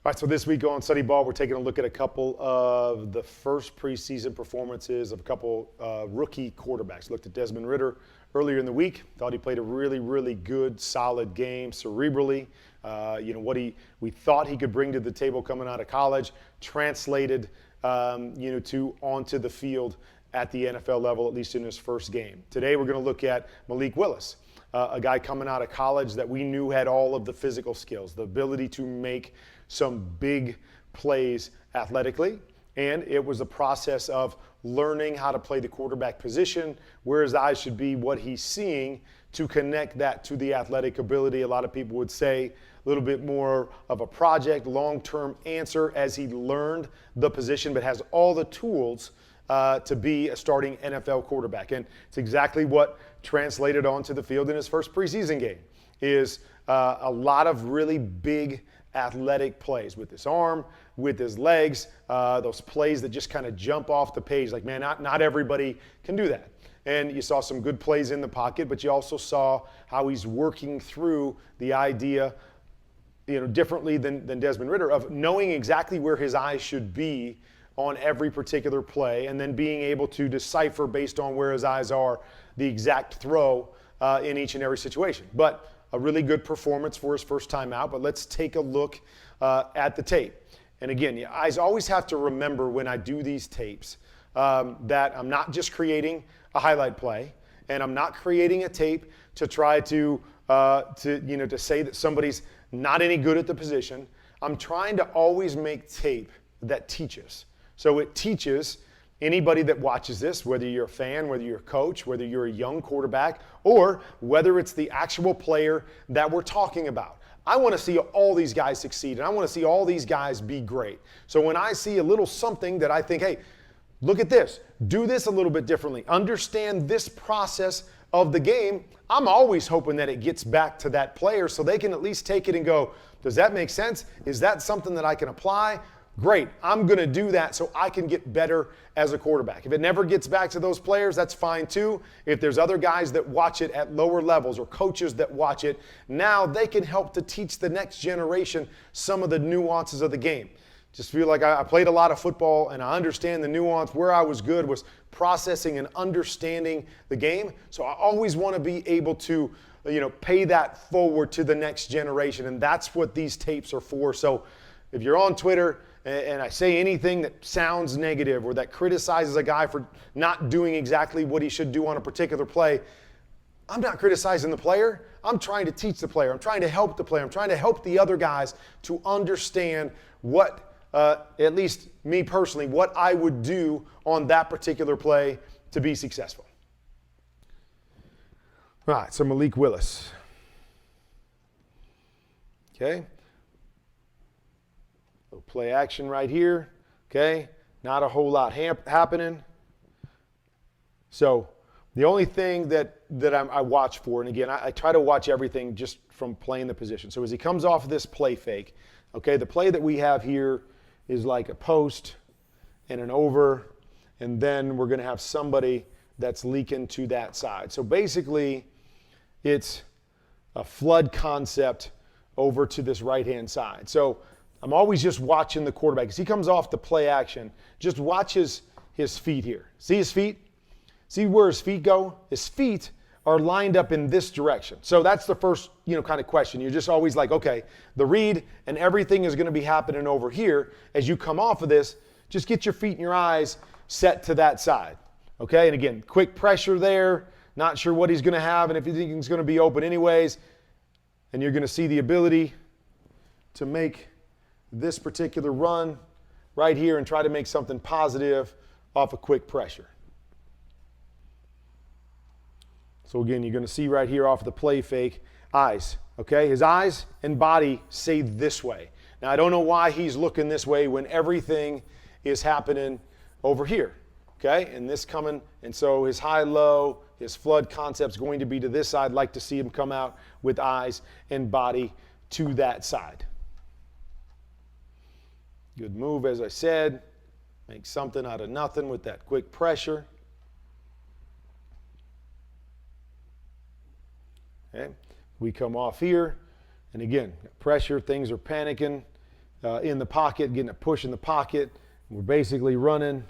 All right, so this week on Studyball, we're taking a look at a couple of the first preseason performances of a couple rookie quarterbacks. Looked at Desmond Ridder earlier in the week. Thought he played a really, really good, solid game cerebrally. We thought he could bring to the table coming out of college, translated, onto the field at the NFL level, at least in his first game. Today, we're going to look at Malik Willis, a guy coming out of college that we knew had all of the physical skills, the ability to make some big plays athletically, and it was a process of learning how to play the quarterback position, where his eyes should be, what he's seeing, to connect that to the athletic ability. A lot of people would say a little bit more of a project, long-term answer as he learned the position, but has all the tools to be a starting NFL quarterback. And it's exactly what translated onto the field in his first preseason game, is a lot of really big athletic plays with his arm, with his legs, those plays that just kind of jump off the page. Like, man, not everybody can do that. And you saw some good plays in the pocket, but you also saw how he's working through the idea, differently than Desmond Ridder, of knowing exactly where his eyes should be on every particular play, and then being able to decipher based on where his eyes are the exact throw in each and every situation. But a really good performance for his first time out. But let's take a look at the tape. And again, you guys always have to remember when I do these tapes that I'm not just creating a highlight play, and I'm not creating a tape to try to say that somebody's not any good at the position. I'm trying to always make tape that teaches. So it teaches anybody that watches this, whether you're a fan, whether you're a coach, whether you're a young quarterback, or whether it's the actual player that we're talking about. I want to see all these guys succeed, and I want to see all these guys be great. So when I see a little something that I think, hey, look at this, do this a little bit differently, understand this process of the game, I'm always hoping that it gets back to that player so they can at least take it and go, does that make sense? Is that something that I can apply? Great, I'm going to do that so I can get better as a quarterback. If it never gets back to those players, that's fine too. If there's other guys that watch it at lower levels or coaches that watch it, now they can help to teach the next generation some of the nuances of the game. Just feel like I played a lot of football and I understand the nuance. Where I was good was processing and understanding the game. So I always want to be able to, pay that forward to the next generation. And that's what these tapes are for. So if you're on Twitter and I say anything that sounds negative or that criticizes a guy for not doing exactly what he should do on a particular play, I'm not criticizing the player. I'm trying to teach the player. I'm trying to help the player. I'm trying to help the other guys to understand what, at least me personally, what I would do on that particular play to be successful. All right, so Malik Willis. Okay. Play action right here, okay? Not a whole lot happening. So the only thing that I watch for, and again, I try to watch everything just from playing the position. So as he comes off this play fake, okay, the play that we have here is like a post and an over, and then we're going to have somebody that's leaking to that side. So basically, it's a flood concept over to this right-hand side. So I'm always just watching the quarterback. As he comes off the play action, just watch his feet here. See his feet? See where his feet go? His feet are lined up in this direction. So that's the first, kind of question. You're just always like, okay, the read and everything is going to be happening over here. As you come off of this, just get your feet and your eyes set to that side. Okay, and again, quick pressure there. Not sure what he's going to have and if you think he's going to be open anyways. And you're going to see the ability to make this particular run right here and try to make something positive off a quick pressure. So again, you're going to see right here off the play fake, eyes, okay? His eyes and body say this way. Now, I don't know why he's looking this way when everything is happening over here, okay? And this coming, and so his high-low, his flood concept's going to be to this side. I'd like to see him come out with eyes and body to that side. Good move, as I said. Make something out of nothing with that quick pressure. Okay, we come off here, and again, pressure, things are panicking. in the pocket, getting a push in the pocket. We're basically running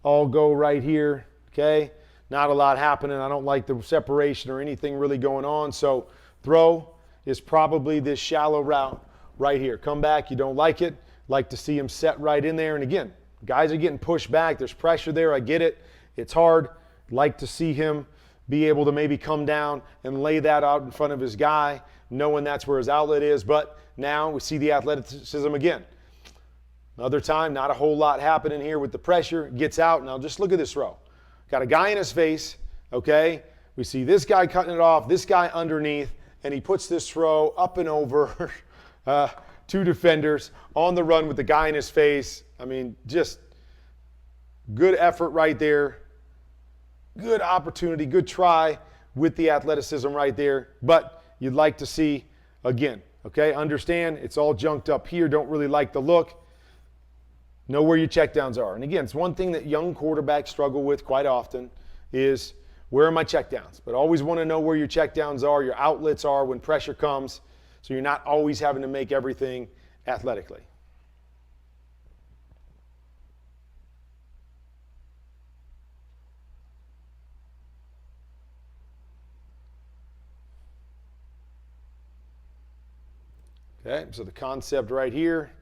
all go right here, okay? Not a lot happening. I don't like the separation or anything really going on. So throw is probably this shallow route right here. Come back, you don't like it. Like to see him set right in there. And again, guys are getting pushed back. There's pressure there. I get it. It's hard. Like to see him be able to maybe come down and lay that out in front of his guy, knowing that's where his outlet is. But now we see the athleticism again. Another time, not a whole lot happening here with the pressure. Gets out. Now just look at this throw. Got a guy in his face, okay? We see this guy cutting it off, this guy underneath, and he puts this throw up and over two defenders on the run with the guy in his face. I mean, just good effort right there. Good opportunity, good try with the athleticism right there. But you'd like to see, again, okay? Understand, it's all junked up here. Don't really like the look. Know where your checkdowns are. And again, it's one thing that young quarterbacks struggle with quite often is where are my checkdowns? But always want to know where your checkdowns are, your outlets are when pressure comes, so you're not always having to make everything athletically. Okay, so the concept right here,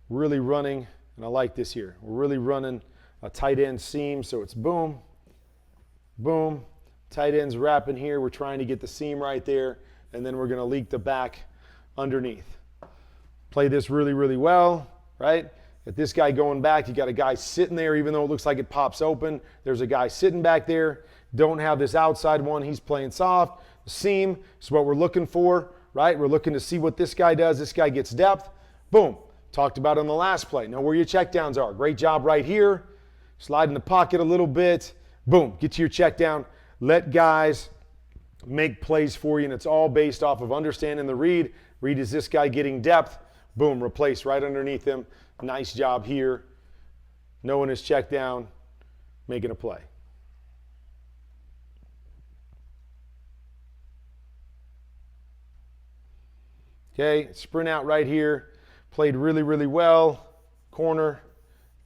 really running. And I like this here. We're really running a tight end seam, so it's boom, boom. Tight end's wrapping here. We're trying to get the seam right there, and then we're going to leak the back underneath. Play this really, really well, right? Get this guy going back. You got a guy sitting there, even though it looks like it pops open. There's a guy sitting back there. Don't have this outside one. He's playing soft. The seam is what we're looking for, right? We're looking to see what this guy does. This guy gets depth. Boom. Talked about on the last play. Know where your checkdowns are. Great job right here. Slide in the pocket a little bit. Boom. Get to your check down. Let guys make plays for you, and it's all based off of understanding the read. Read is this guy getting depth. Boom. Replace right underneath him. Nice job here. Knowing his check down. Making a play. Okay. Sprint out right here. Played really, really well. Corner,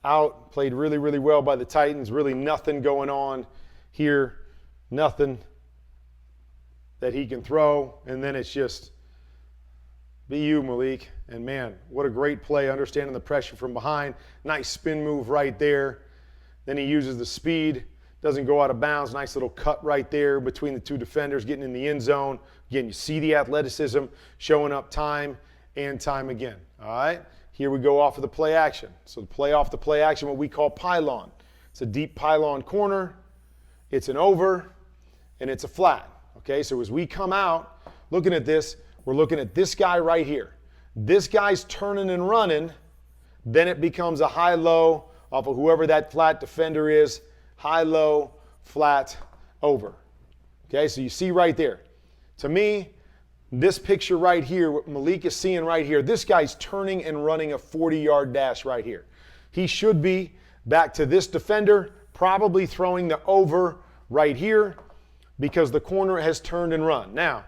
out. Played really, really well by the Titans. Really nothing going on here. Nothing that he can throw. And then it's just be you, Malik. And man, what a great play. Understanding the pressure from behind. Nice spin move right there. Then he uses the speed. Doesn't go out of bounds. Nice little cut right there between the two defenders, getting in the end zone. Again, you see the athleticism showing up time and time again. All right, here we go off of the play action. So play off the play action, what we call pylon. It's a deep pylon corner, it's an over, and it's a flat. Okay, so as we come out, looking at this, we're looking at this guy right here. This guy's turning and running, then it becomes a high-low off of whoever that flat defender is, high-low, flat, over. Okay, so you see right there. To me, this picture right here, what Malik is seeing right here, this guy's turning and running a 40-yard dash right here. He should be back to this defender, probably throwing the over right here because the corner has turned and run. Now,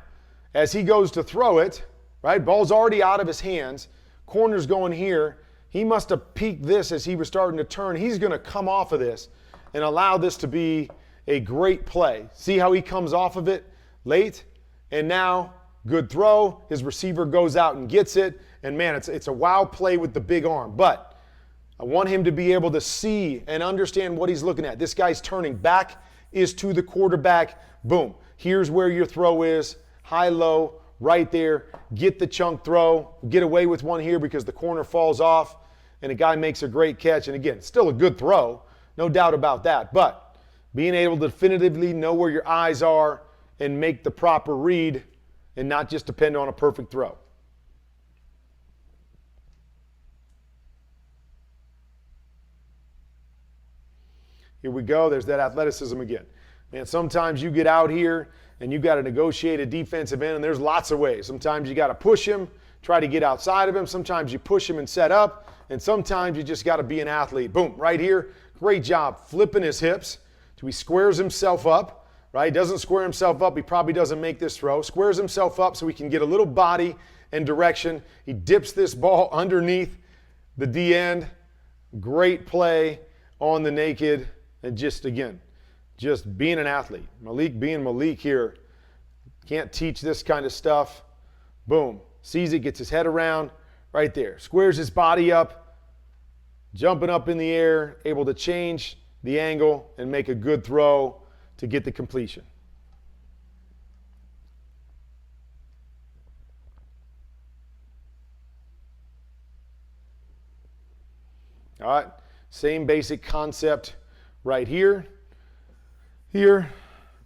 as he goes to throw it, right, ball's already out of his hands, corner's going here. He must have peeked this as he was starting to turn. He's going to come off of this and allow this to be a great play. See how he comes off of it late? And now, good throw. His receiver goes out and gets it. And man, it's a wow play with the big arm. But I want him to be able to see and understand what he's looking at. This guy's turning. Back is to the quarterback. Boom. Here's where your throw is. High-low, right there. Get the chunk throw. Get away with one here because the corner falls off. And the guy makes a great catch. And again, still a good throw. No doubt about that. But being able to definitively know where your eyes are and make the proper read and not just depend on a perfect throw. Here we go. There's that athleticism again. Man, sometimes you get out here and you got to negotiate a defensive end, and there's lots of ways. Sometimes you got to push him, try to get outside of him. Sometimes you push him and set up, and sometimes you just got to be an athlete. Boom, right here. Great job flipping his hips till he squares himself up, right? Doesn't square himself up, he probably doesn't make this throw. Squares himself up so he can get a little body and direction. He dips this ball underneath, the D end. Great play on the naked. And just, again, just being an athlete. Malik being Malik here. Can't teach this kind of stuff. Boom. Sees it, gets his head around. Right there. Squares his body up. Jumping up in the air. Able to change the angle and make a good throw to get the completion. All right, same basic concept right here. Here,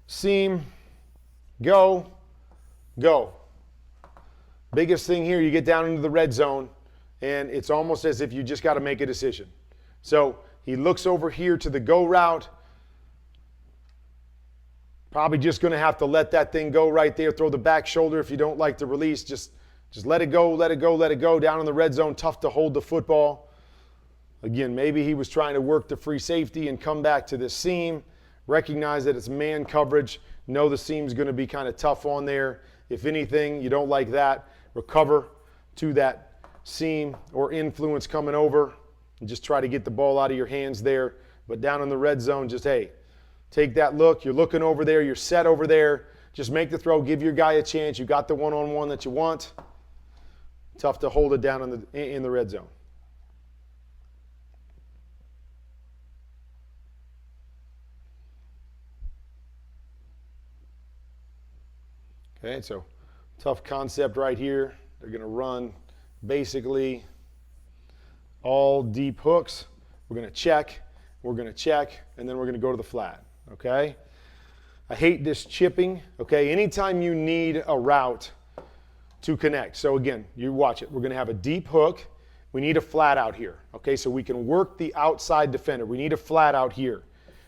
seam, go, go. Biggest thing here, you get down into the red zone, and it's almost as if you just got to make a decision. So he looks over here to the go route. Probably just going to have to let that thing go right there. Throw the back shoulder if you don't like the release. Just let it go, let it go, let it go. Down in the red zone, tough to hold the football. Again, maybe he was trying to work the free safety and come back to this seam. Recognize that it's man coverage. Know the seam's going to be kind of tough on there. If anything, you don't like that, recover to that seam or influence coming over and just try to get the ball out of your hands there. But down in the red zone, just, hey, take that look. You're looking over there. You're set over there. Just make the throw. Give your guy a chance. You got the one-on-one that you want. Tough to hold it down in the red zone. Okay, so tough concept right here. They're going to run basically all deep hooks. We're going to check, and then we're going to go to the flat, okay? I hate this chipping, okay? Anytime you need a route to connect. So again, you watch it. We're going to have a deep hook. We need a flat out here, okay? So we can work the outside defender. We need a flat out here.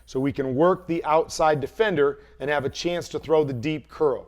So we can work the outside defender and have a chance to throw the deep curl.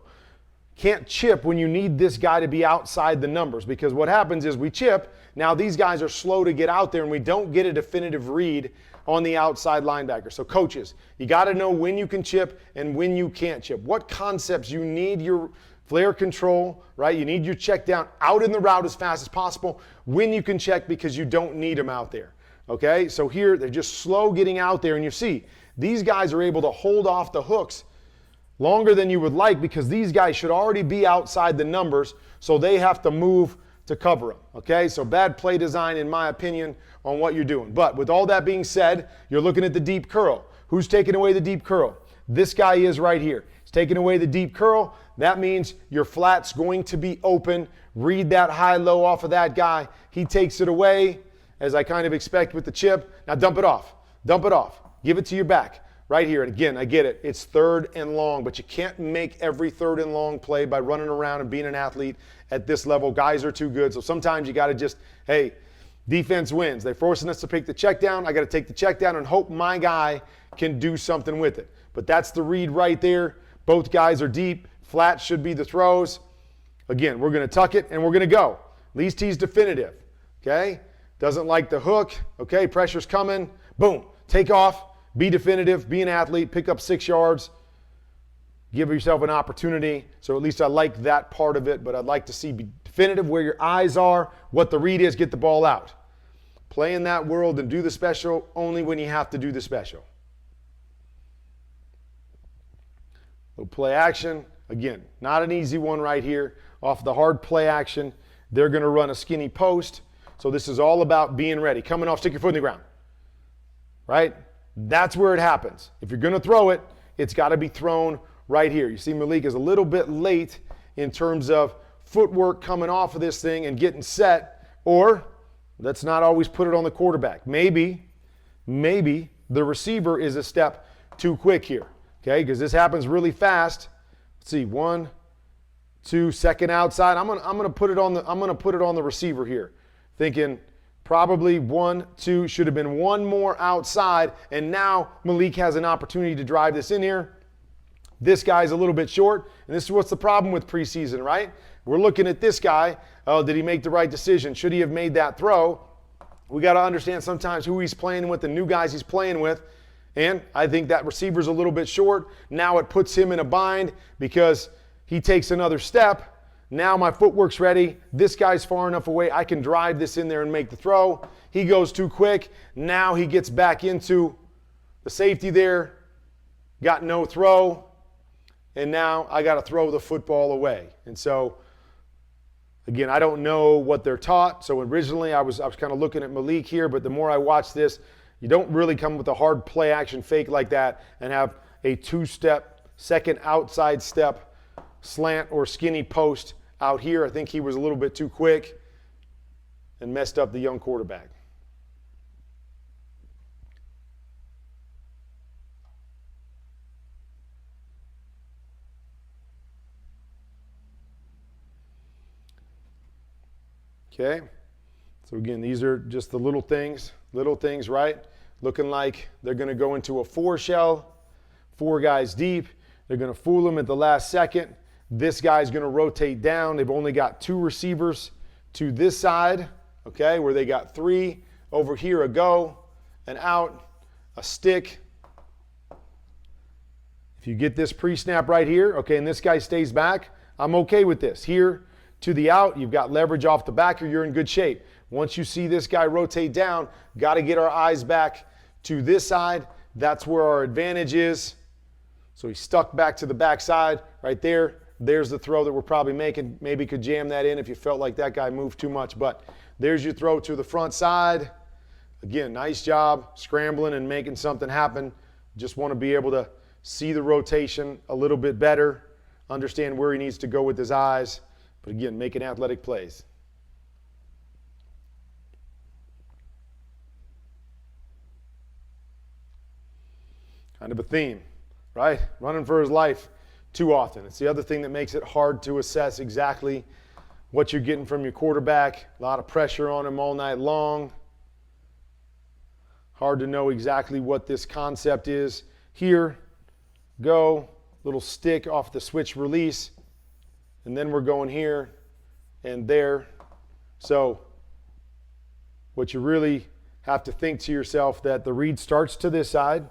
Can't chip when you need this guy to be outside the numbers, because what happens is we chip, now these guys are slow to get out there and we don't get a definitive read on the outside linebacker. So coaches, you got to know when you can chip and when you can't chip. What concepts you need your flare control, right? You need your check down out in the route as fast as possible when you can check, because you don't need them out there. Okay, so here they're just slow getting out there, and you see these guys are able to hold off the hooks longer than you would like, because these guys should already be outside the numbers, so they have to move to cover them, okay? So bad play design, in my opinion, on what you're doing. But with all that being said, you're looking at the deep curl. Who's taking away the deep curl? This guy is right here. He's taking away the deep curl. That means your flat's going to be open. Read that high-low off of that guy. He takes it away, as I kind of expect with the chip. Now dump it off. Dump it off. Give it to your back. Right here, and again, I get it. It's third and long, but you can't make every third and long play by running around and being an athlete at this level. Guys are too good, so sometimes you got to just, hey, defense wins. They're forcing us to pick the check down. I got to take the check down and hope my guy can do something with it. But that's the read right there. Both guys are deep. Flat should be the throws. Again, we're going to tuck it, and we're going to go. At least he's definitive, okay? Doesn't like the hook, okay? Pressure's coming. Boom. Take off. Be definitive, be an athlete, pick up 6 yards, give yourself an opportunity. So at least I like that part of it, but I'd like to see be definitive where your eyes are, what the read is, get the ball out. Play in that world and do the special only when you have to do the special. Little play action. Again, not an easy one right here. Off the hard play action, they're going to run a skinny post. So this is all about being ready. Coming off, stick your foot in the ground, right? That's where it happens. If you're going to throw it, it's got to be thrown right here. You see Malik is a little bit late in terms of footwork coming off of this thing and getting set, or let's not always put it on the quarterback. Maybe the receiver is a step too quick here, okay, because this happens really fast. Let's see, 1, 2, second outside. I'm gonna put it on the receiver here, thinking probably 1, 2, should have been one more outside, and now Malik has an opportunity to drive this in here. This guy's a little bit short, and this is what's the problem with preseason, right? We're looking at this guy. Oh, did he make the right decision? Should he have made that throw? We got to understand sometimes who he's playing with, the new guys he's playing with, and I think that receiver's a little bit short. Now it puts him in a bind because he takes another step. Now my footwork's ready. This guy's far enough away. I can drive this in there and make the throw. He goes too quick. Now he gets back into the safety there. Got no throw. And now I got to throw the football away. And so, again, I don't know what they're taught. So originally I was kind of looking at Malik here, but the more I watch this, you don't really come with a hard play action fake like that and have a two-step, second outside step, slant or skinny post out here. I think he was a little bit too quick and messed up the young quarterback. Okay, so again, these are just the little things, right? Looking like they're going to go into a 4 shell, 4 guys deep. They're going to fool them at the last second. This guy's going to rotate down. They've only got 2 receivers to this side, okay, where they got 3 over here, a go, an out, a stick. If you get this pre-snap right here, okay, and this guy stays back, I'm okay with this. Here to the out, you've got leverage off the back or you're in good shape. Once you see this guy rotate down, got to get our eyes back to this side. That's where our advantage is. So he's stuck back to the backside right there. There's the throw that we're probably making. Maybe could jam that in if you felt like that guy moved too much. But there's your throw to the front side. Again, nice job scrambling and making something happen. Just want to be able to see the rotation a little bit better, understand where he needs to go with his eyes. But again, making athletic plays. Kind of a theme, right? Running for his life too often. It's the other thing that makes it hard to assess exactly what you're getting from your quarterback. A lot of pressure on him all night long. Hard to know exactly what this concept is. Here, go, little stick off the switch release, and then we're going here and there. So what you really have to think to yourself that the read starts to this side,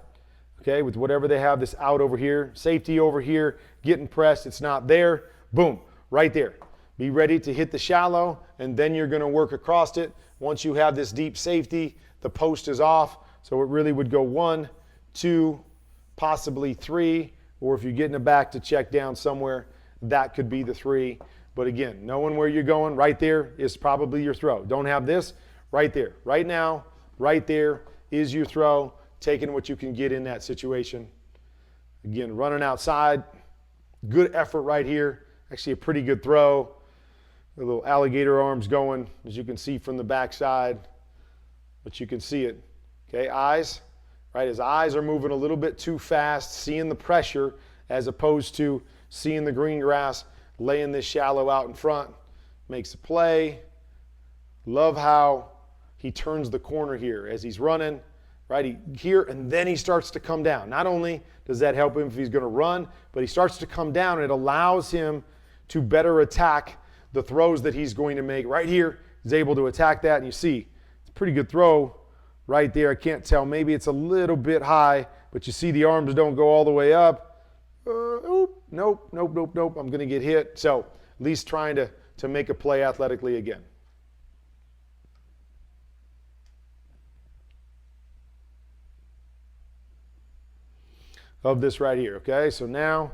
okay, with whatever they have, this out over here, safety over here, getting pressed, it's not there, boom, right there. Be ready to hit the shallow, and then you're going to work across it. Once you have this deep safety, the post is off, so it really would go 1, 2, possibly 3, or if you're getting it back to check down somewhere, that could be the 3. But again, knowing where you're going, right there is probably your throw. Don't have this, right there. Right now, right there is your throw, taking what you can get in that situation. Again, running outside, good effort right here. Actually a pretty good throw. The little alligator arms going, as you can see from the backside, but you can see it. Okay, eyes, right? His eyes are moving a little bit too fast, seeing the pressure as opposed to seeing the green grass, laying this shallow out in front. Makes a play. Love how he turns the corner here as he's running, right? Here, and then he starts to come down. Not only does that help him if he's going to run, but he starts to come down, and it allows him to better attack the throws that he's going to make. Right here, he's able to attack that, and you see, it's a pretty good throw right there. I can't tell. Maybe it's a little bit high, but you see the arms don't go all the way up. Nope. I'm going to get hit. So at least trying to make a play athletically again. Of this right here, okay? So now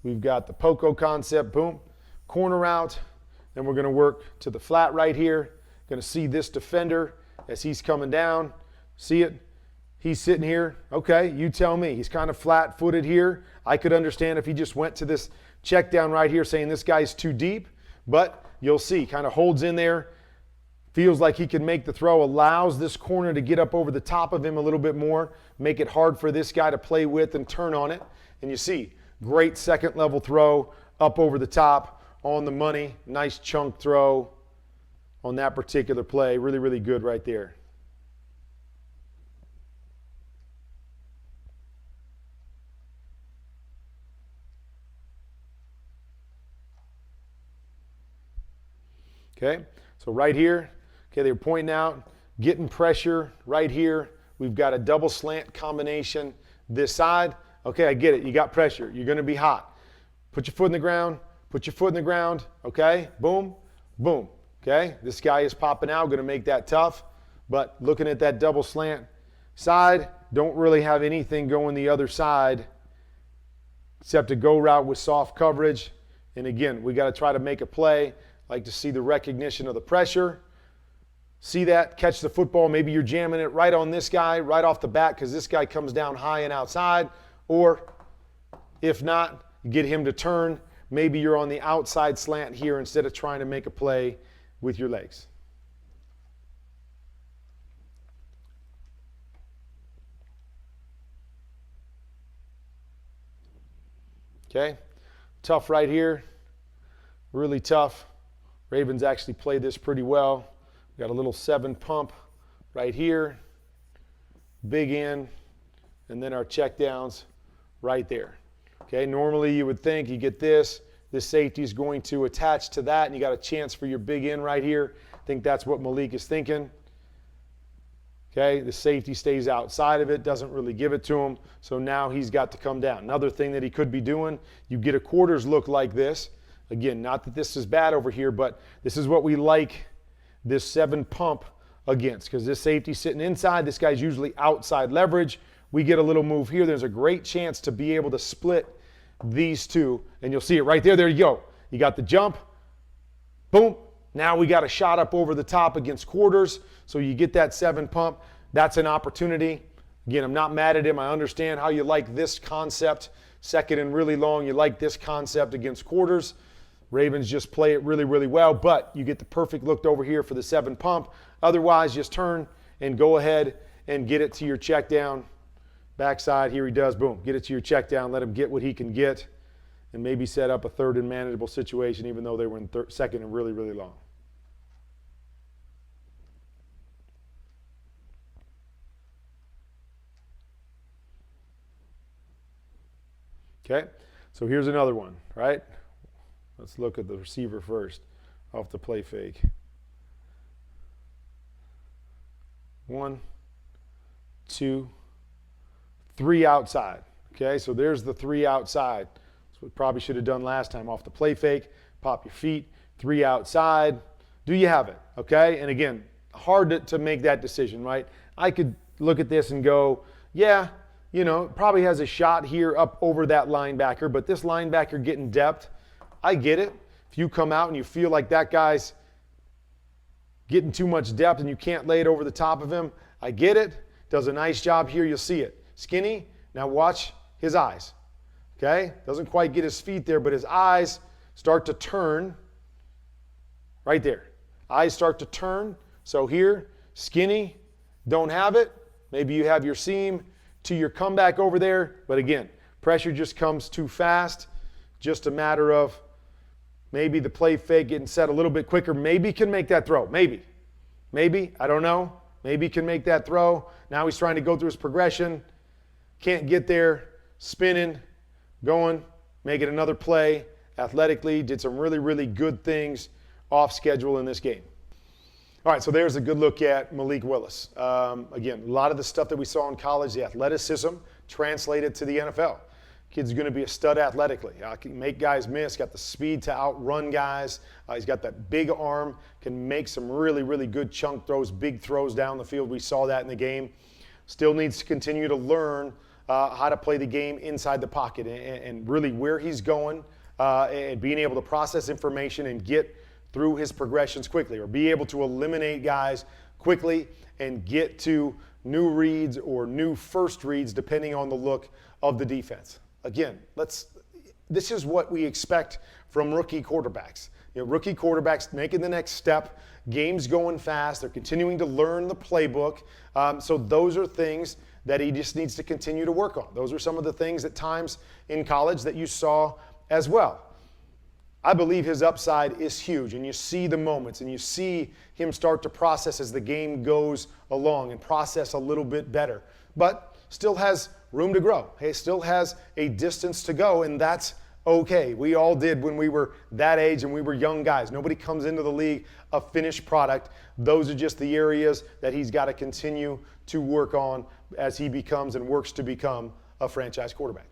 we've got the Poco concept, boom, corner out. Then we're going to work to the flat right here. Going to see this defender as he's coming down. See it? He's sitting here. Okay, you tell me. He's kind of flat-footed here. I could understand if he just went to this check down right here saying this guy's too deep, but you'll see, kind of holds in there, feels like he can make the throw, allows this corner to get up over the top of him a little bit more, make it hard for this guy to play with and turn on it. And you see, great second level throw up over the top on the money. Nice chunk throw on that particular play. Really, really good right there. Okay, so right here, okay, they're pointing out, getting pressure right here. We've got a double slant combination this side. Okay, I get it. You got pressure. You're going to be hot. Put your foot in the ground. Put your foot in the ground, okay? Boom, boom, okay? This guy is popping out, going to make that tough. But looking at that double slant side, don't really have anything going the other side except a go route with soft coverage. And again, we got to try to make a play. Like to see the recognition of the pressure. See that, catch the football. Maybe you're jamming it right on this guy right off the bat because this guy comes down high and outside. Or if not, get him to turn. Maybe you're on the outside slant here instead of trying to make a play with your legs. Okay, tough right here, really tough. Ravens actually played this pretty well. We got a little 7 pump right here, big in, and then our check downs right there. Okay, normally you would think you get this safety is going to attach to that, and you got a chance for your big in right here. I think that's what Malik is thinking. Okay, the safety stays outside of it, doesn't really give it to him, so now he's got to come down. Another thing that he could be doing, you get a quarters look like this. Again, not that this is bad over here, but this is what we like this 7 pump against, because this safety's sitting inside, this guy's usually outside leverage. We get a little move here, there's a great chance to be able to split these two, and you'll see it right there. There you go. You got the jump, boom. Now we got a shot up over the top against quarters, so you get that 7 pump. That's an opportunity. Again, I'm not mad at him. I understand how you like this concept. Second and really long, you like this concept against quarters. Ravens just play it really, really well, but you get the perfect look over here for the 7 pump. Otherwise, just turn and go ahead and get it to your check down. Backside, here he does, boom. Get it to your check down, let him get what he can get, and maybe set up a 3rd and manageable situation, even though they were in 2nd and really, really long. Okay, so here's another one, right? Let's look at the receiver first, off the play fake. 1, 2, 3 outside. Okay, so there's the 3 outside. That's what we probably should have done last time. Off the play fake, pop your feet, 3 outside. Do you have it? Okay, and again, hard to make that decision, right? I could look at this and go, yeah, you know, probably has a shot here up over that linebacker, but this linebacker getting depth, I get it. If you come out and you feel like that guy's getting too much depth and you can't lay it over the top of him, I get it. Does a nice job here, you'll see it. Skinny, now watch his eyes. Okay? Doesn't quite get his feet there, but his eyes start to turn right there. Eyes start to turn. So here, skinny, don't have it. Maybe you have your seam to your comeback over there, but again, pressure just comes too fast. Just a matter of maybe the play fake getting set a little bit quicker. Maybe can make that throw. Maybe, I don't know. Maybe can make that throw. Now he's trying to go through his progression. Can't get there. Spinning, going, making another play. Athletically, did some really, really good things off schedule in this game. All right, so there's a good look at Malik Willis. Again, a lot of the stuff that we saw in college, the athleticism, translated to the NFL. Kid's going to be a stud athletically. Can make guys miss, got the speed to outrun guys. He's got that big arm, can make some really, really good chunk throws, big throws down the field. We saw that in the game. Still needs to continue to learn how to play the game inside the pocket and really where he's going and being able to process information and get through his progressions quickly, or be able to eliminate guys quickly and get to new reads or new first reads depending on the look of the defense. Again, this is what we expect from rookie quarterbacks. You know, rookie quarterbacks making the next step, games going fast, they're continuing to learn the playbook. So those are things that he just needs to continue to work on. Those are some of the things at times in college that you saw as well. I believe his upside is huge, and you see the moments, and you see him start to process as the game goes along and process a little bit better. But still has room to grow. He still has a distance to go, and that's okay. We all did when we were that age and we were young guys. Nobody comes into the league a finished product. Those are just the areas that he's got to continue to work on as he becomes and works to become a franchise quarterback.